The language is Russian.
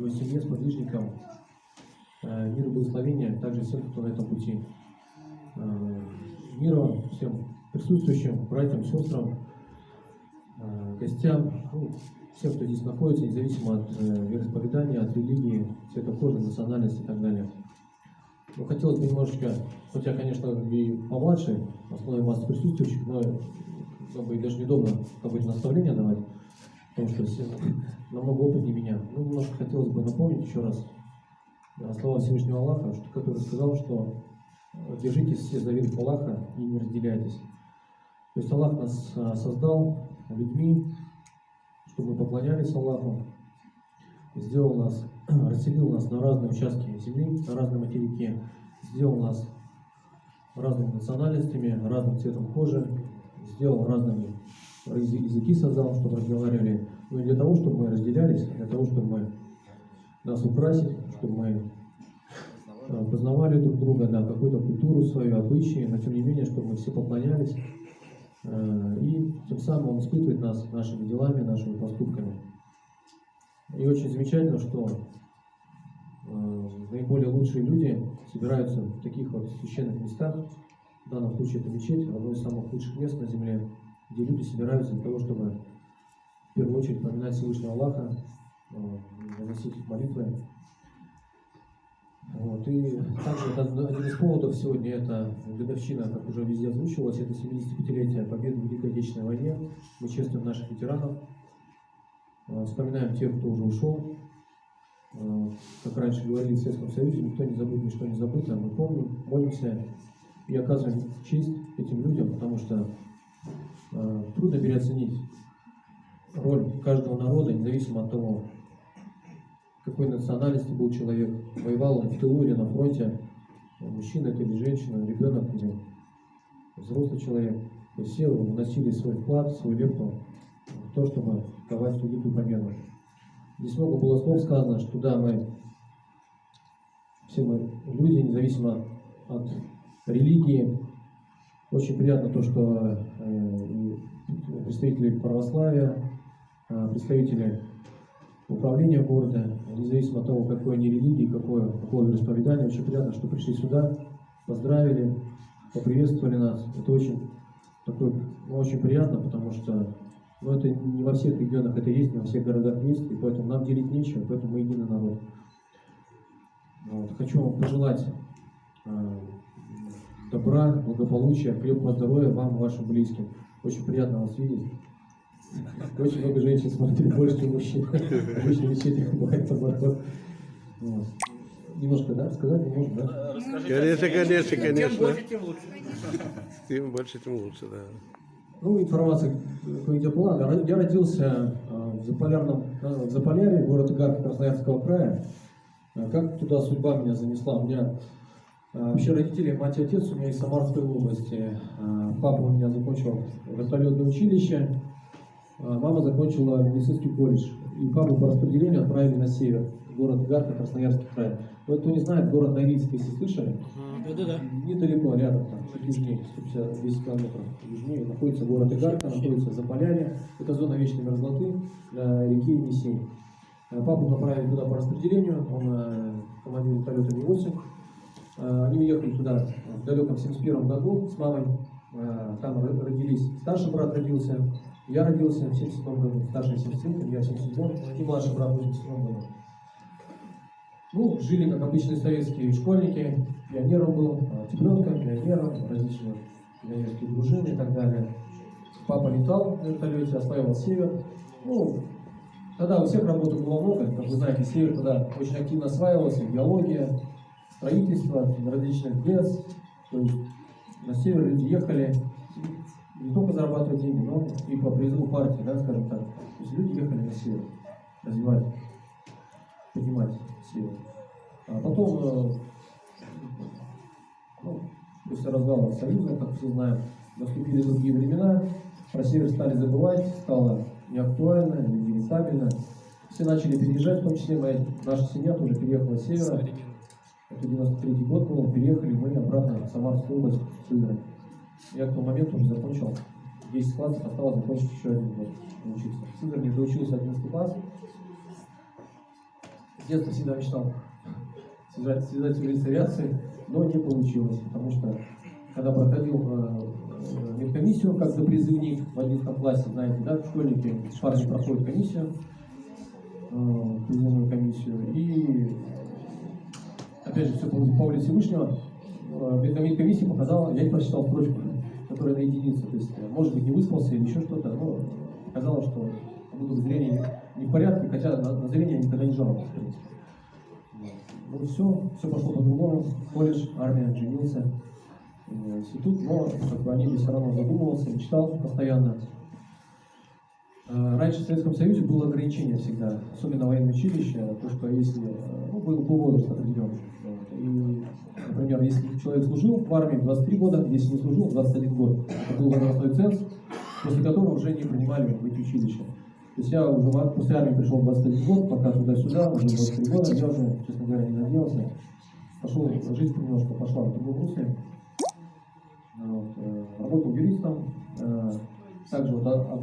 его семье, сподвижникам, мир и благословения, также всем, кто на этом пути. Мира всем присутствующим, братьям, сестрам, гостям, всем, кто здесь находится, независимо от вероисповедания, от религии, цвета кожи, национальности и так далее. Но хотелось бы немножечко, хотя, конечно, и помладше, основной массы присутствующих, но и даже неудобно какое-то наставление давать, потому что все намного опытнее меня. Ну, немножко хотелось бы напомнить еще раз слова Всевышнего Аллаха, который сказал, что держитесь все за веру Аллаха и не разделяйтесь. То есть Аллах нас создал людьми, чтобы мы поклонялись Аллаху, сделал нас, расселил нас на разные участки земли, на разные материки, сделал нас разными национальностями, разным цветом кожи, сделал разными языки, создал, чтобы разговаривали. Но не для того, чтобы мы разделялись, а для того, чтобы нас украсить, чтобы мы познавали друг друга, да, какую-то культуру свою, обычаи, но тем не менее, чтобы мы все поклонялись. И тем самым Он испытывает нас нашими делами, нашими поступками. И очень замечательно, что наиболее лучшие люди собираются в таких вот священных местах. В данном случае это мечеть, одно из самых лучших мест на земле, где люди собираются для того, чтобы в первую очередь поминать Всевышнего Аллаха, возносить молитвы. Вот. И также один из поводов сегодня это годовщина, как уже везде озвучивалось, это 75-летие победы в Великой Отечественной войне. Мы чествуем наших ветеранов, вспоминаем тех, кто уже ушел. Как раньше говорили в Советском Союзе, никто не забудет, ничто не забыто. Мы помним, молимся и оказываем честь этим людям, потому что трудно переоценить роль каждого народа, независимо от того, какой национальности был человек, воевал он в тылу или на фронте, мужчина это или женщина, ребенок или взрослый человек. То есть все вносили свой вклад, свою лепту в то, чтобы ковать великую победу. Здесь много было слов сказано, что да, все мы люди, независимо от религии. Очень приятно то, что представители православия, представители управления города, независимо от того, какой они религии, какое вероисповедание, очень приятно, что пришли сюда, поздравили, поприветствовали нас. Это очень приятно, потому что это не во всех регионах это есть, не во всех городах есть, и поэтому нам делить нечего, поэтому мы единый народ. Вот. Хочу вам пожелать добра, благополучия, крепкого здоровья вам и вашим близким. Очень приятно вас видеть. Очень много женщин смотрит, больше, чем мужчин. Обычно мечети бывает наоборот. Вот. Немножко, да, сказать не можно, да? Конечно. Тем больше, тем лучше. Тем больше, тем лучше, да. Ну, информация кое-где была. Я родился в Заполярье, город Игарка Красноярского края. Как туда судьба меня занесла? У меня вообще родители, мать и отец у меня из Самарской области. Папа у меня закончил вертолетное училище, мама закончила медицинский колледж. И папу по распределению отправили на север, город Игарка, Красноярский край. Но кто не знает, город Норильск, если слышали, недалеко, рядом, там, чуть южнее, 150-200 километров южнее, находится город Игарка, находится Заполярье. Это зона вечной мерзлоты для реки Енисей. Папу направили туда по распределению, он командир вертолета Ми-8. Они уехали туда в далеком 71 году с мамой. Там родились, старший брат родился, я родился в 77 году, старший в 73, я в 77 и младший брат в 87 году. Ну, жили как обычные советские школьники, пионером был, цыпленком, пионером, различные пионерские дружины и так далее. Папа летал на вертолете, осваивал север. Ну, тогда у всех работы было много, как вы знаете, север тогда очень активно осваивался, геология, строительство различных ГЭС. То есть на север люди ехали не только зарабатывать деньги, но и по призыву партии, да, скажем так. То есть люди ехали на север, развивать, поднимать север. А потом, после развала Союза, как все знаем, наступили другие времена, про север стали забывать, стало неактуально, нерентабельно. Все начали переезжать, в том числе наша семья тоже переехала с севера. Это 93-й год был, переехали мы обратно в Самарскую область, в Сызрань. Я к тому моменту уже закончил 10 классов, осталось закончить еще один год учиться. В Сызрани доучился 11 класс. С детства всегда мечтал связать жизнь с авиацией, но не получилось, потому что когда проходил медкомиссию как допризывник в 11 классе, знаете, да, школьники, парни проходят комиссию, призывную комиссию, и опять же все по воле Всевышнего, медкомиссия показала, я не прочитал строчку, которая на единицу, то есть, может быть, не выспался или еще что-то, но показало, что буду зрение не в порядке, хотя на зрение я никогда не жаловался, в принципе. Ну все пошло по-другому, колледж, армия, женился, институт, но как бы о небе все равно задумывался, мечтал постоянно. Раньше в Советском Союзе было ограничение всегда, особенно военное училище, то, что если, был возраст определен. И, например, если человек служил в армии 23 года, если не служил 21 год, это был возрастной ценз, после которого уже не принимали в эти училища. То есть я уже после армии пришел в 21 год, пока туда-сюда, уже 23 года, я уже, честно говоря, не надеялся. Пошел, жизнь немножко пошла в другом русле. Работал юристом. Также вот одно